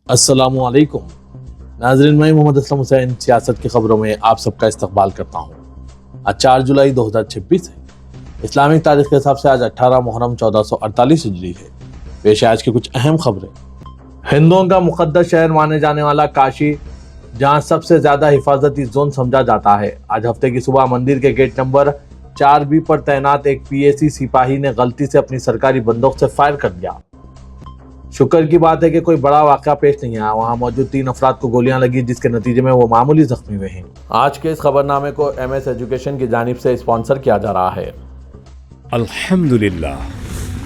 अस्सलामु अलैकुम नाज़रीन, मैं मोहम्मद असलम हुसैन सियासत की खबरों में आप सबका इस्तकबाल करता हूँ। आज 4 जुलाई 2026 है। इस्लामिक तारीख के हिसाब से आज 18 मुहर्रम 1448 हिजरी है। पेश है आज की कुछ अहम खबरें। हिंदुओं का मुक़द्दस शहर माने जाने वाला काशी, जहाँ सबसे ज्यादा हिफाजती जोन समझा जाता है, आज हफ्ते की सुबह मंदिर के गेट नंबर 4B पर तैनात एक PAC सिपाही ने गलती से अपनी सरकारी बंदूक से फायर कर दिया। शुक्र की बात है कि कोई बड़ा वाक़या पेश नहीं आया। वहां मौजूद 3 अफराद को गोलियां लगी, जिसके नतीजे में वो मामूली जख्मी हुए हैं। आज के इस खबरनामे को MS एजुकेशन की जानिब से स्पॉन्सर किया जा रहा है। Alhamdulillah,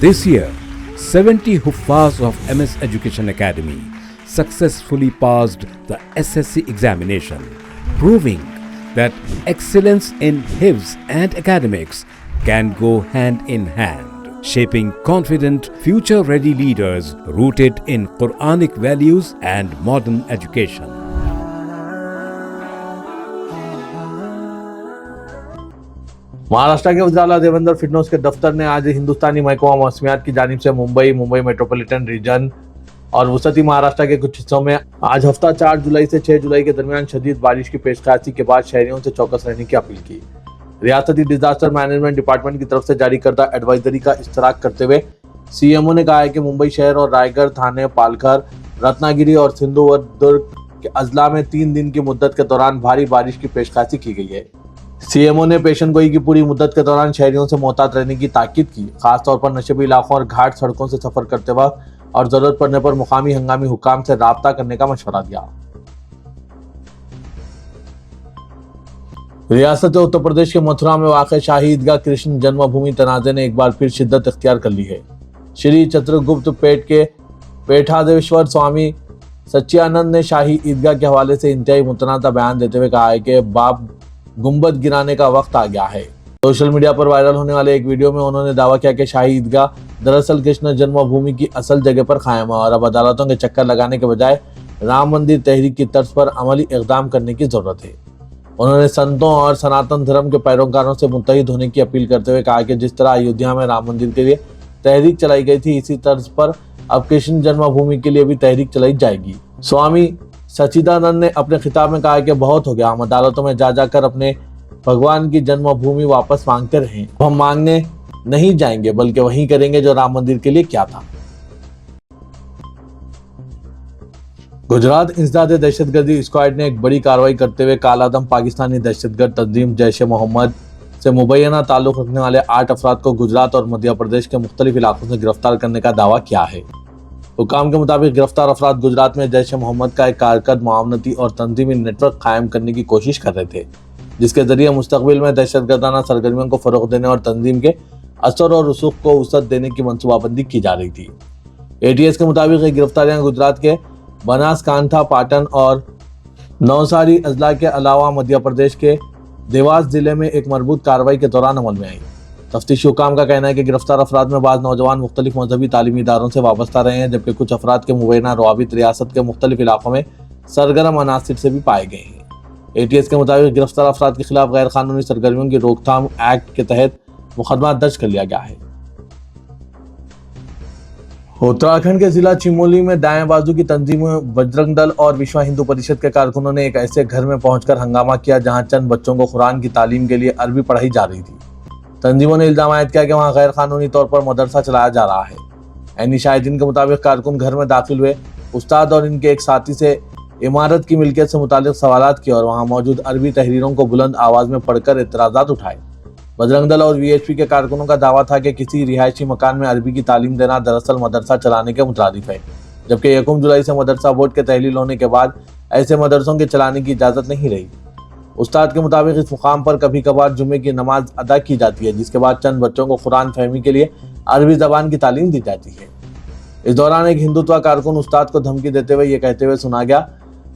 this year 70 Huffaz of MS Education Academy successfully passed the SSC examination, proving that excellence in Hifz and academics can go hand in hand, shaping confident, future-ready leaders rooted in Quranic values and modern education. Maharashtra के वज़ीर आला देवेंद्र फडणवीस के दफ्तर ने आज हिंदुस्तानी महकमा मौसमियात की जानिब से मुंबई मेट्रोपॉलिटन रीजन और वसती महाराष्ट्र के कुछ हिस्सों में आज हफ्ता 4 जुलाई से 6 जुलाई के दरमियान शदीद बारिश की पेशकशी के बाद शहरियों से चौकस रहने की अपील की। रियासती डिजास्टर मैनेजमेंट डिपार्टमेंट की तरफ से जारी करदा एडवाइजरी का इश्तराक करते हुए CMO ने कहा है कि मुंबई शहर और रायगढ़, थाने, पालघर, रत्नागिरी और सिंधु व दुर्ग के अजला में 3 दिन की मुद्दत के दौरान भारी बारिश की पेशकशी की गई है। CMO ने पेशन गोई की पूरी मुद्दत के दौरान शहरियों से मोहतात रहने की ताकीद की, खासतौर पर नशेबी इलाकों और घाट सड़कों से सफर करते वक्त, और जरूरत पड़ने पर मुकामी हंगामी हुक्काम से राब्ता करने का मशवरा दिया। रियासत उत्तर प्रदेश के मथुरा में वाक़ शाही ईदगाह कृष्ण जन्मभूमि तनाज़े ने एक बार फिर शिद्दत इख्तियार कर ली है। श्री चित्रगुप्त पेट के पेठादेश्वर स्वामी सच्चिदानंद ने शाही ईदगाह के हवाले से इंतहाई मुतनाज़ा बयान देते हुए कहा है कि बाब गुंबद गिराने का वक्त आ गया है। सोशल मीडिया पर वायरल होने वाले एक वीडियो में उन्होंने दावा किया कि शाही ईदगाह दरअसल कृष्ण जन्मभूमि की असल जगह पर कायम है और अब अदालतों के चक्कर लगाने के बजाय राम मंदिर तहरीक की तर्ज पर अमली इक़दाम करने की जरूरत है। उन्होंने संतों और सनातन धर्म के पैरोकारों से मुत्तहिद होने की अपील करते हुए कहा कि जिस तरह अयोध्या में राम मंदिर के लिए तहरीक चलाई गई थी, इसी तर्ज पर अब कृष्ण जन्मभूमि के लिए भी तहरीक चलाई जाएगी। स्वामी सच्चिदानंद ने अपने खिताब में कहा कि बहुत हो गया, हम अदालतों में जा जाकर अपने भगवान की जन्मभूमि वापस मांगते रहे। हम मांगने नहीं जाएंगे, बल्कि वही करेंगे जो राम मंदिर के लिए क्या था। गुजरात इंसदाद दहशतगर्दी स्क्वाड ने एक बड़ी कार्रवाई करते हुए कालादम पाकिस्तानी दहशतगर्द तंजीम जैश-ए-मोहम्मद से मुबैना ताल्लुक रखने वाले 8 अफराद को गुजरात और मध्य प्रदेश के मुख्तलिफ इलाकों से गिरफ्तार करने का दावा किया है। हुकाम के मुताबिक गिरफ्तार अफराद गुजरात में जैश-ए-मोहम्मद का एक कारकर्द मामलती और तंजीमी नेटवर्क कायम करने की कोशिश कर रहे थे, जिसके जरिए मुस्तकबिल में दहशतगर्दाना सरगर्मियों को फरोग देने और तंजीम के असर और रसूख को वसअत देने की मनसूबाबंदी की जा रही थी। ATS के मुताबिक ये गिरफ्तारियां गुजरात के बनासकांठा, पाटन और नवसारी अजला के अलावा मध्य प्रदेश के देवास जिले में एक मरबूत कार्रवाई के दौरान अमल में आई। तफ्तीशी हुकाम का कहना है कि गिरफ्तार अफराद में बाज़ नौजवान मुख्तलिफ मजहबी तालीमी इदारों से वाबस्ता रहे हैं, जबकि कुछ अफराद के मुबैना रवाबित रियासत के मुख्तलिफ इलाकों में सरगर्म अनासिर से भी पाए गए हैं। ATS के मुताबिक गिरफ्तार अफराद के खिलाफ गैर कानूनी सरगर्मियों की रोकथाम एक्ट के तहत मुकदमा दर्ज कर लिया गया है। उत्तराखंड के जिला चिमोली में दाएं बाजू की तंजीम बजरंग दल और विश्व हिंदू परिषद के कारकुनों ने एक ऐसे घर में पहुंचकर हंगामा किया जहां चंद बच्चों को कुरान की तालीम के लिए अरबी पढ़ाई जा रही थी। तंजीमों ने इल्जाम आयद किया कि वहां गैर कानूनी तौर पर मदरसा चलाया जा रहा है। ऐनी शाहिदीन के मुताबिक कारकुन घर में दाखिल हुए, उस्ताद और इनके एक साथी से इमारत की मिल्कियत से मुतालिक सवालात किए और वहां मौजूद अरबी तहरीरों को बुलंद आवाज में पढ़कर एतराजात उठाए। बजरंग दल और VHP के कारकुनों का दावा था कि किसी रिहायशी मकान में अरबी की तालीम देना दरअसल मदरसा चलाने के मुतरादिफ है, जबकि 1 जुलाई से मदरसा बोर्ड के तहलील होने के बाद ऐसे मदरसों के चलाने की इजाज़त नहीं रही। उस्ताद के मुताबिक इस मुकाम पर कभी कभार जुम्मे की नमाज अदा की जाती है, जिसके बाद चंद बच्चों को कुरान फहमी के लिए अरबी ज़बान की तालीम दी जाती है। इस दौरान एक हिंदुत्व कारकुन उस्ताद को धमकी देते हुए ये कहते हुए सुना गया,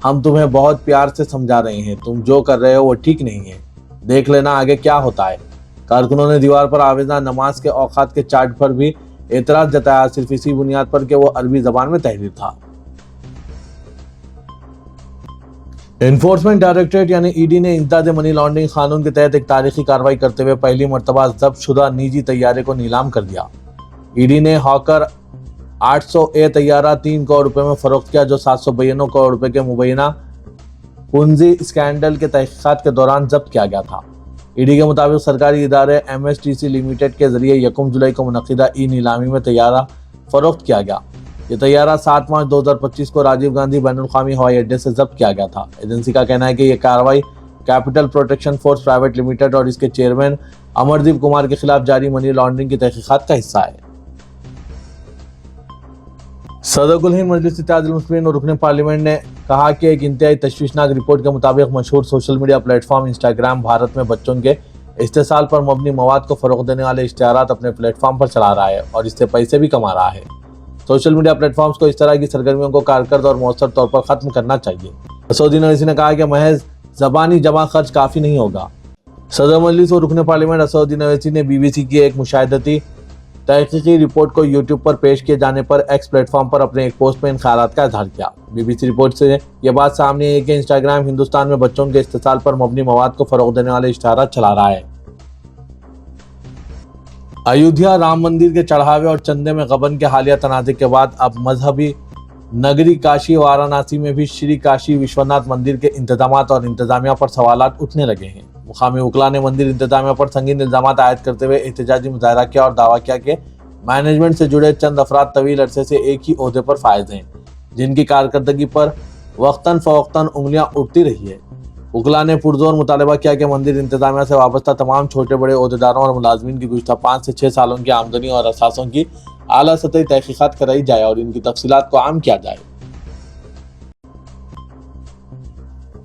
हम तुम्हें बहुत प्यार से समझा रहे हैं, तुम जो कर रहे हो वो ठीक नहीं है, देख लेना आगे क्या होता है। कारकुनों ने दीवार पर आवेदना नमाज के औकात के चार्ट पर भी एतराज जताया, सिर्फ इसी बुनियाद पर कि वो अरबी जबान में तहरीर था। एनफोर्समेंट डायरेक्टरेट यानी ED ने इंसदाद मनी लॉन्ड्रिंग कानून के तहत एक तारीखी कार्रवाई करते हुए पहली मरतबा जब्त शुदा निजी तैयारे को नीलाम कर दिया। ED ने हॉकर 800A तैयारा 3 करोड़ रुपए में फरोख्त किया, जो 792 करोड़ रुपए के मुबैना पूंजी स्कैंडल के तहकीकात के दौरान जब्त किया गया था। ईडी के मुताबिक सरकारी इदारे MSTC लिमिटेड के जरिए 1 जुलाई को मुनक्किदा ई नीलामी में तैयारा फरोख्त किया गया। ये तैयारा 7 मार्च 2025 को राजीव गांधी बैनुल-अक़वामी हवाई अड्डे से जब्त किया गया था। एजेंसी का कहना है कि यह कार्रवाई capital protection force private limited और इसके चेयरमैन अमरदीप कुमार के खिलाफ जारी मनी लॉन्ड्रिंग की तहकीकात का हिस्सा है। सदर कुल हिंद मजलिस इत्तेहादुल मुस्लिमीन और रुकने पार्लियामेंट ने कहा कि एक इंतहाई तशवीशनाक रिपोर्ट के मुताबिक मशहूर social media platform Instagram Bharat में बच्चों के इस्तेसाल पर मबनी मवाद को फरोग देने वाले इश्तिहारात अपने प्लेटफॉर्म पर चला रहा है और इससे पैसे भी कमा रहा है। सोशल मीडिया प्लेटफॉर्म्स को इस तरह की सरगर्मियों को कारगर और मौसर तौर पर खत्म करना चाहिए। असदुद्दीन ओवैसी ने कहा कि महज ज़बानी जमा खर्च काफ़ी नहीं होगा। सदर मजलिस और रुकने पार्लियामेंट असदुद्दीन ओवैसी ने BBC की एक मुशाहिदती तहकीकी रिपोर्ट को YouTube पर पेश किए जाने पर एक्स प्लेटफॉर्म पर अपने एक पोस्ट में इन ख्यालात का इजहार किया। BBC रिपोर्ट से यह बात सामने आई है कि इंस्टाग्राम हिंदुस्तान में बच्चों के इस्तेसाल पर मबनी मवाद को फरोग देने वाले इश्तिहारात चला रहा है। अयोध्या राम मंदिर के चढ़ावे और चंदे में गबन के हालिया तनाज़े के बाद अब मजहबी नगरी काशी वाराणसी में भी श्री काशी विश्वनाथ मंदिर के इंतजामात और इंतजामिया पर सवालात उठने लगे हैं। मुकामी वकला ने मंदिर इंतजामिया पर संगीन इल्जामात आयद करते हुए एहतजाजी मुजाहरा किया और दावा किया कि मैनेजमेंट से जुड़े चंद अफराद तवील अरसे से एक ही ओहदे पर फायज हैं, जिनकी कारकर्दगी पर वक्तन फवक्तन उंगलियां उठती रही है। वकला ने पुरजोर मुतालबा किया कि मंदिर इंतजामिया से वाबस्ता तमाम छोटे बड़े ओहदेदारों और मुलाजमीन की गुज़श्ता 5 से 6 सालों की आमदनी और असासों की आला सतही तहकीकात कराई जाए और इनकी तफसीलात को आम किया जाए।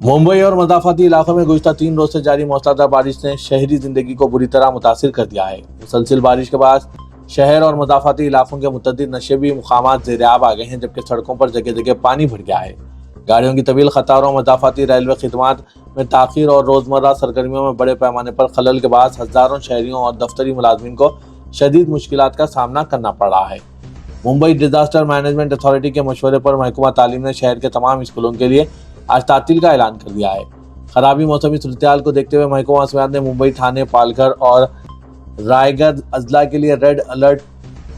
मुंबई और मज़ाफ़ाती इलाकों में गुज़श्ता 3 रोज से जारी मौसलाधार बारिश ने शहरी जिंदगी को बुरी तरह मुतासिर कर दिया है। मुसलसिल बारिश के बाद शहर और मज़ाफ़ाती इलाकों के मुतअद्दिद नशेबी मुकामात ज़ेर-ए-आब आ गए हैं, जबकि सड़कों पर जगह जगह पानी भर गया है। गाड़ियों की तवील कतारों, मज़ाफ़ाती रेलवे खिदमात में ताख़ीर और रोज़मर्रा सरगर्मियों में बड़े पैमाने पर खलल के बाद हज़ारों शहरियों और दफ्तरी मुलाजमीन को शदीद मुश्किलात का सामना करना पड़ रहा है। मुंबई डिजास्टर मैनेजमेंट अथॉरिटी के मशवरे पर महकमा तालीम ने शहर के तमाम स्कूलों के लिए आज तातील का ऐलान कर दिया है। खराबी मौसमी सूरत-ए-हाल को देखते हुए महकमा मौसमियात ने मुंबई, ठाणे, पालघर और रायगढ़ अजला के लिए रेड अलर्ट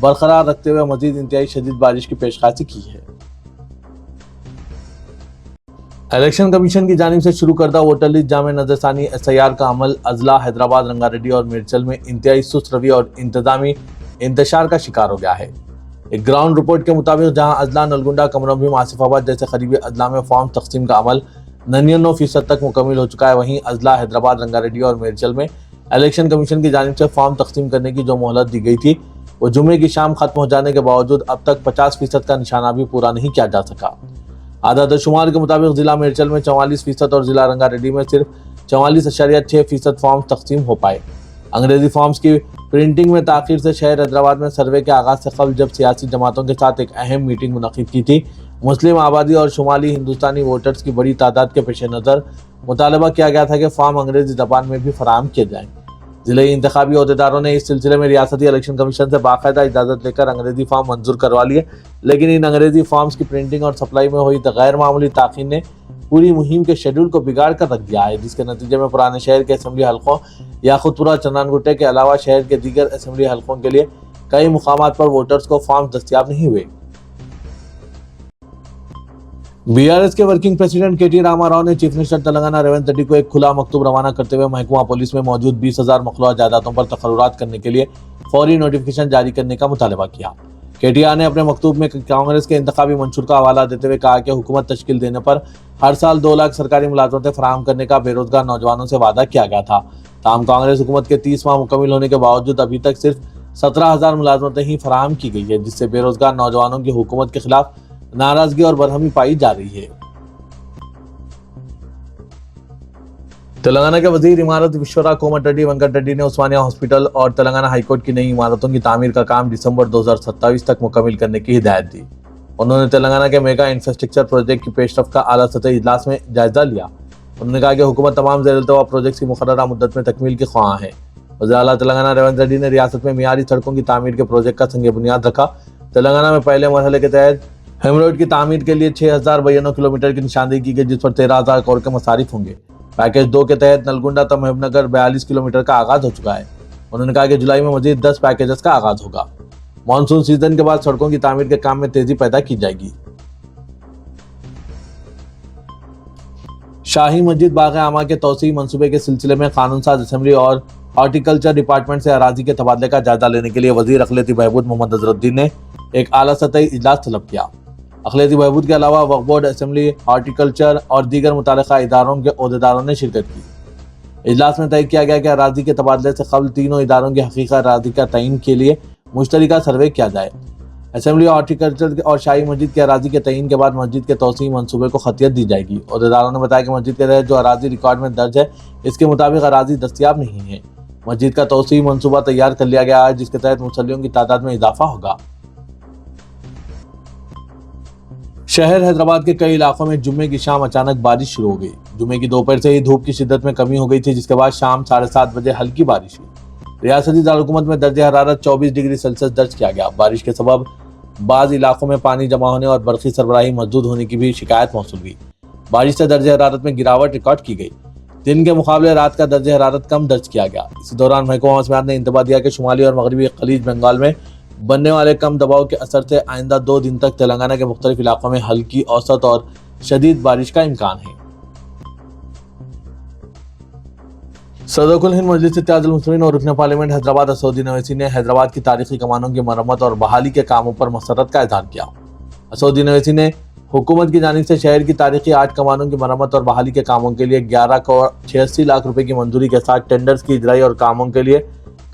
बरकरार रखते हुए मजीद इंतहाई शदीद बारिश की पेशकशी की है। इलेक्शन कमीशन की जानिब से शुरू करदा वोटर लिस्ट जामे नजरसानी SIR का अमल अजला, हैदराबाद, रंगारेड्डी और मिर्चल में इंतहाई सुस्त रवि और इंतजामी इंतशार का शिकार हो गया है। एक ग्राउंड रिपोर्ट के मुताबिक जहां अजला, नलगुंडा, कमरभीम, आसिफाबाद जैसे करीबी अजला में फॉर्म तकसीम का अमल 99% तक मुकम्मल हो चुका है, वहीं अजला, हैदराबाद, रंगारेड्डी और मिर्चल में इलेक्शन कमीशन की जानिब से फॉर्म तकसीम करने की जो मोहलत दी गई थी वो जुमे की शाम खत्म हो जाने के बावजूद अब तक 50% का निशाना भी पूरा नहीं किया जा सका। आदाद शुमार के मुताबिक जिला मिर्चल में 44% और जिला रंगारेड्डी में सिर्फ 44.6% फॉर्म तकसीम हो पाए। अंग्रेजी फॉर्म्स की प्रिंटिंग में ताखीर से शहर हैदराबाद में सर्वे के आगाज से कबल जब सियासी जमातों के साथ एक अहम मीटिंग मुनक्किद की थी, मुस्लिम आबादी और शुमाली हिंदुस्तानी वोटर्स की बड़ी तादाद के पेश नज़र मुतालबा किया गया था कि फॉर्म अंग्रेजी ज़बान में भी फराहम किए जाएँ। जिले इंतखाबी अहदेदारों ने इस सिलसिले में रियासती इलेक्शन कमीशन से बाकायदा इजाज़त लेकर अंग्रेजी फॉर्म मंजूर करवा लिए, लेकिन इन अंग्रेजी फॉर्म्स की प्रिंटिंग और सप्लाई में हुई गैर मामूली ताख़ीर ने पूरी मुहिम के शेड्यूल को बिगाड़ कर रख दिया है, जिसके नतीजे में पुराने शहर के असेंबली हलकों याकुतपुरा, चन्नानगुट्टे के अलावा शहर के दीगर असेंबली हलकों के लिए कई मुकामात पर वोटर्स को फॉर्म दस्तियाब नहीं हुए। BRS के वर्किंग प्रेसिडेंट KT रामाराव ने चीफ मिनिस्टर तेलंगाना रेवंत रेड्डी को एक खुला मकतूब रवाना करते हुए महकमा पुलिस में मौजूद 20,000 मखलूआ जायदादों पर तकर्रुरात करने के लिए फौरी नोटिफिकेशन जारी करने का मुतालबा किया। KTR ने अपने मकतूब में कांग्रेस के इंतखाबी मंशूर का हवाला देते हुए कहा कि हुकूमत तश्कील देने पर हर साल 2 लाख सरकारी मुलाजमतें फराहम करने का बेरोजगार नौजवानों से वादा किया गया था। ताहम कांग्रेस हुकूमत के 30 माह मुकम्मल होने के बावजूद अभी तक सिर्फ 17,000 मुलाजमतें ही फराहम की गई है, जिससे बेरोजगार नौजवानों की हुकूमत के खिलाफ नाराजगी और बरहमी पाई जा रही है। तेलंगाना के वजीर इमारत विश्वरा कोमट रेड्डी वेंकट रेड्डी ने उस्मानिया हॉस्पिटल और तेलंगाना हाईकोर्ट की नई इमारतों की तामीर का काम दिसंबर 2027 तक मुकम्मल करने की हिदायत दी। उन्होंने तेलंगाना के मेगा इंफ्रास्ट्रक्चर प्रोजेक्ट की पेशरफ का आला सतही इजलास में जायजा लिया। उन्होंने कहा कि हुकूमत तमाम ज़ेर-ए-इल्तवा प्रोजेक्ट की मुकर्ररा मुद्दत में तकमील की ख्वाह है। वज़ीर आला तेलंगाना रेवंत रेड्डी ने रियासत में मियारी सड़कों की तामीर के प्रोजेक्ट का संग बुनियाद रखा। तेलंगाना में पहले मरहले के तहत हेमरोड की तामीर के लिए 6,092 किलोमीटर की निशानदेही की गई, जिस पर 13,000 करोड़ के मसारिफ होंगे। पैकेज 2 के तहत नलगुंडा तक महबूबनगर 42 किलोमीटर का आगाज हो चुका है। उन्होंने कहा कि जुलाई में मजीद 10 पैकेजेस का आगाज होगा। मानसून सीजन के बाद सड़कों की तामीर के काम में तेजी पैदा की जाएगी। शाही मस्जिद बाग आमा के तौसीई मंसूबे के सिलसिले में कानून साज असेंबली और हॉर्टिकल्चर डिपार्टमेंट से अराजी के तबादले का जायजा लेने के लिए वजीर अखिलती बहबूद मोहम्मद अजहरुद्दीन ने एक आला सतही इजलास तलब किया। अखिलती बहबूद के अलावा वक्फ बोर्ड, असेंबली, हॉर्टिकल्चर और दीगर मुताल्लिका इदारों के ओहदेदारों ने शिरकत की। इजलास में तय किया गया कि अराजी के तबादले से कबल तीनों इदारों की हकीकी अराजी का तयन के लिए मुश्तरका सर्वे किया जाए। असेंबली, हॉर्टिकल्चर और शाही मस्जिद के अराजी के तयन के बाद मस्जिद के तौसीई मंसूबे को खतियत दी जाएगी। ओहदेदारों ने बताया कि मस्जिद के तहत जो अराजी रिकॉर्ड में दर्ज है, इसके मुताबिक अराजी दस्तियाब नहीं है। मस्जिद का तौसीई मंसूबा तैयार कर लिया गया है, जिसके तहत मुसल्लियों की तादाद में इजाफा होगा। शहर हैदराबाद के कई इलाकों में जुम्मे की शाम अचानक बारिश शुरू हो गई। जुम्मे की दोपहर से ही धूप की शिद्दत में कमी हो गई थी, जिसके बाद शाम 7:30 बजे हल्की बारिश हुई। रियासती दारुलहुकूमत में दर्जे हरारत 24 डिग्री सेल्सियस दर्ज किया गया। बारिश के सबब बाज़ इलाकों में पानी जमा होने और बरक़ी सरबराही मजदूद होने की भी शिकायत मौसूल हुई। बारिश से दर्जे हरारत में गिरावट रिकॉर्ड की गई। दिन के मुकाबले रात का दर्जे हरारत कम दर्ज किया गया। इसी दौरान महकमा मौसमियात ने इंतबाह दिया कि शुमाली और मगरबी खलीज बंगाल में बनने वाले कम दबाव के असर से आइंदा 2 दिन तक तेलंगाना के मुख्तलिफ इलाकों में हल्की, औसत और शदीद बारिश का इम्कान है। सदर कुल हिंद मजलिस इत्तेहादुल मुस्लिमीन और रुकन पार्लियामेंट हैदराबाद असदुद्दीन ओवैसी ने हैदराबाद की तारीखी कमानों की मरम्मत और बहाली के कामों पर मसरत का इजहार किया। असदुद्दीन ओवैसी ने हुकूमत की जानिब से शहर की तारीखी 8 कमानों की मरम्मत और बहाली के कामों के लिए 11 करोड़ 86 लाख रुपए की मंजूरी के साथ टेंडर्स की इजराई और कामों के लिए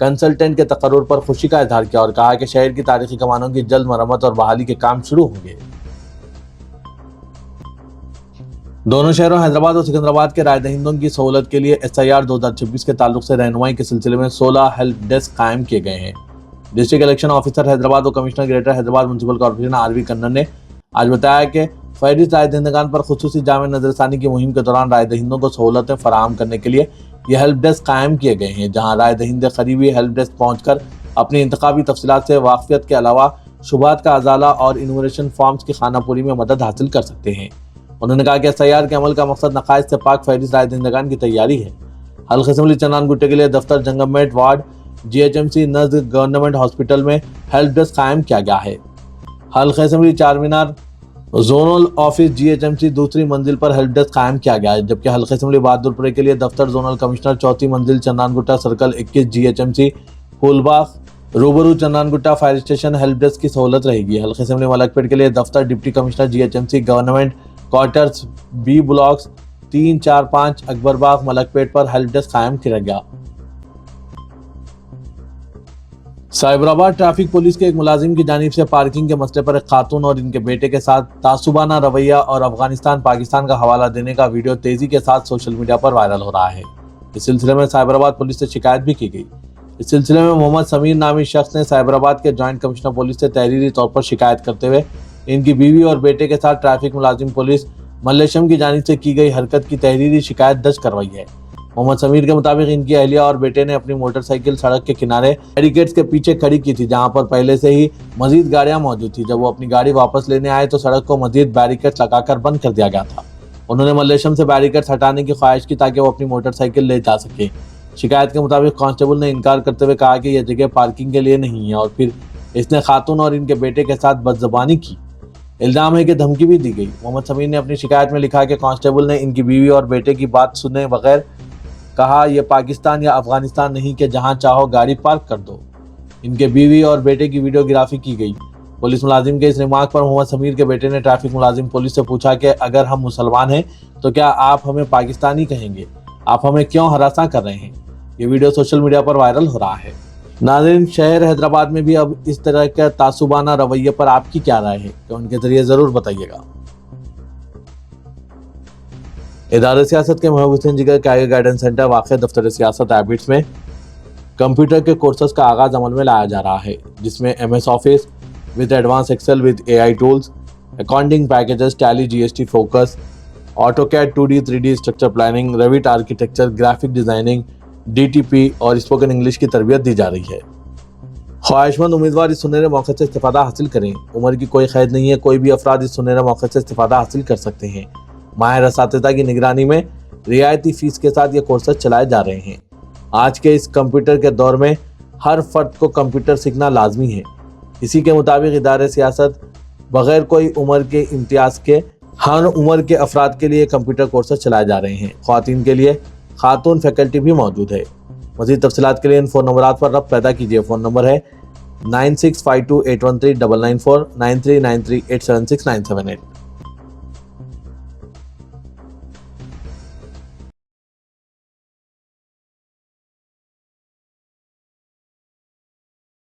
कंसल्टेंट के तकर्रुर पर खुशी का इजहार किया और कहा कि शहर की तारीखी कमानों की जल्द मरम्मत और बहाली के काम शुरू होंगे। दोनों शहरों हैदराबाद और सिकंदराबाद के राय दहिंदों की सहूलत के लिए SIR 2026 के ताल्लुक से रहनुमाई के सिलसिले में 16 हेल्प डेस्क कायम किए गए हैं। डिस्ट्रिक्ट इलेक्शन ऑफिसर हैदराबाद और commissioner greater Hyderabad municipal corporation RV Kannan ने आज बताया कि फहरिस्त राय दहिंदगान पर खुसूसी जामे नजरसानी की मुहिम के दौरान राय दहिंदों को सहूलतें फराहम करने के लिए यह हेल्प डेस्क कायम किए गए हैं, जहां राय दहिंदे करीबी हेल्प डेस्क पहुंचकर अपनी इंतखाबी तफसीलात से वाकफियत के अलावा शुबहात का अजाला और इन्यूमरेशन फॉर्म्स की खानापुरी में मदद हासिल कर सकते हैं। उन्होंने कहा कि SIR के अमल का मकसद नकाइज से पाक फहरिस्त राय दहिंदगान की तैयारी है। हल्का असेंबली चन्नानगुट्टे के लिए दफ्तर जंगममेट वार्ड GHMC नज़द गवर्नमेंट हॉस्पिटल में हेल्प डेस्क कायम किया गया है। हल्का assembly Charminar zonal office GHMC दूसरी मंजिल पर हेल्प डेस्क कायम किया गया है, जबकि हल्का असेंबली बहादुरपुर के लिए दफ्तर जोनल कमिश्नर चौथी मंजिल चन्नानगुट्टा सर्कल 21 GHMC फूलबाग रूबरू Channanagutta fire station help desk की सहूलत रहेगी। हल्का असेंबली मलकपेट के लिए दफ्तर deputy commissioner GHMC government quarters B blocks 3, 4, 5 Akbarbagh Malakpet पर हेल्प डेस्क कायम किया गया। साइबराबाद ट्रैफिक पुलिस के एक मुलाजिम की जानिब से पार्किंग के मसले पर एक खातून और इनके बेटे के साथ तासुबाना रवैया और अफगानिस्तान पाकिस्तान का हवाला देने का वीडियो तेजी के साथ सोशल मीडिया पर वायरल हो रहा है। इस सिलसिले में साइबराबाद पुलिस से शिकायत भी की गई। इस सिलसिले में मोहम्मद समीर नामी शख्स ने साइबराबाद के जॉइंट कमिश्नर पुलिस से तहरीरी तौर पर शिकायत करते हुए इनकी बीवी और बेटे के साथ ट्रैफिक मुलाजिम पुलिस मल्लेशम की जानिब से की गई हरकत की तहरीरी शिकायत दर्ज करवाई है। मोहम्मद समीर के मुताबिक इनकी अहलिया और बेटे ने अपनी मोटरसाइकिल सड़क के किनारे बैरिकेड्स के पीछे खड़ी की थी, जहां पर पहले से ही मजीद गाड़ियां मौजूद थी। जब वो अपनी गाड़ी वापस लेने आए तो सड़क को मजीद बैरिकेड्स लगाकर बंद कर दिया गया था। उन्होंने मल्लेशम से बैरिकेड्स हटाने की ख्वाहिश की ताकि वो अपनी मोटरसाइकिल ले जा सके। शिकायत के मुताबिक कांस्टेबल ने इनकार करते हुए कहा कि यह जगह पार्किंग के लिए नहीं है और फिर इसने खातून और इनके बेटे के साथ बदज़बानी की। इल्ज़ाम है कि धमकी भी दी गई। मोहम्मद समीर ने अपनी शिकायत में लिखा कि कांस्टेबल ने इनकी बीवी और बेटे की बात सुने बगैर कहा, यह पाकिस्तान या अफगानिस्तान नहीं कि जहां चाहो गाड़ी पार्क कर दो। इनके बीवी और बेटे की वीडियोग्राफी की गई। पुलिस मुलाजिम के इस रिमार्क पर मोहम्मद समीर के बेटे ने ट्रैफिक मुलाजिम पुलिस से पूछा कि अगर हम मुसलमान हैं तो क्या आप हमें पाकिस्तानी कहेंगे? आप हमें क्यों हरासा कर रहे हैं? ये वीडियो सोशल मीडिया पर वायरल हो रहा है। नाज़रीन, शहर हैदराबाद में भी अब इस तरह के तासुबाना रवैये पर आपकी क्या राय है? तो उनके जरिए जरूर बताइएगा। इदारे सियासत के महबूब हुसैन जिगर कैरियर गाइडेंस सेंटर वाक़ दफ्तर सियासत हैबिट्स में कंप्यूटर के कोर्सेज का आगाज अमल में लाया जा रहा है, जिसमें MS office with advance Excel with AI tools, accounting packages, Tally GST focus, AutoCAD 2D 3D structure planning, Revit architecture, graphic designing, DTP और स्पोकन इंग्लिश की तरबियत दी जा रही है। ख्वाहिशमंद उम्मीदवार इस सुनहरे मौके से इस्तेफादा हासिल करें। उम्र की कोई क़ैद नहीं है, कोई भी अफराद इस सुनहरे मौके से इस्तेफादा हासिल कर सकते हैं। माहिर असातिज़ा की निगरानी में रियायती फीस के साथ ये कोर्सेज चलाए जा रहे हैं। आज के इस कंप्यूटर के दौर में हर फर्द को कंप्यूटर सीखना लाजमी है। اسی کے مطابق ادارے سیاست بغیر کوئی عمر کے امتیاز کے ہر عمر کے افراد کے لیے کمپیوٹر کورسز چلائے جا رہے ہیں۔ خواتین کے لیے خاتون فیکلٹی بھی موجود ہے۔ مزید تفصیلات کے لیے ان فون نمبرات پر رابطہ پیدا کیجیے۔ فون نمبر ہے 9652813994 9393876978۔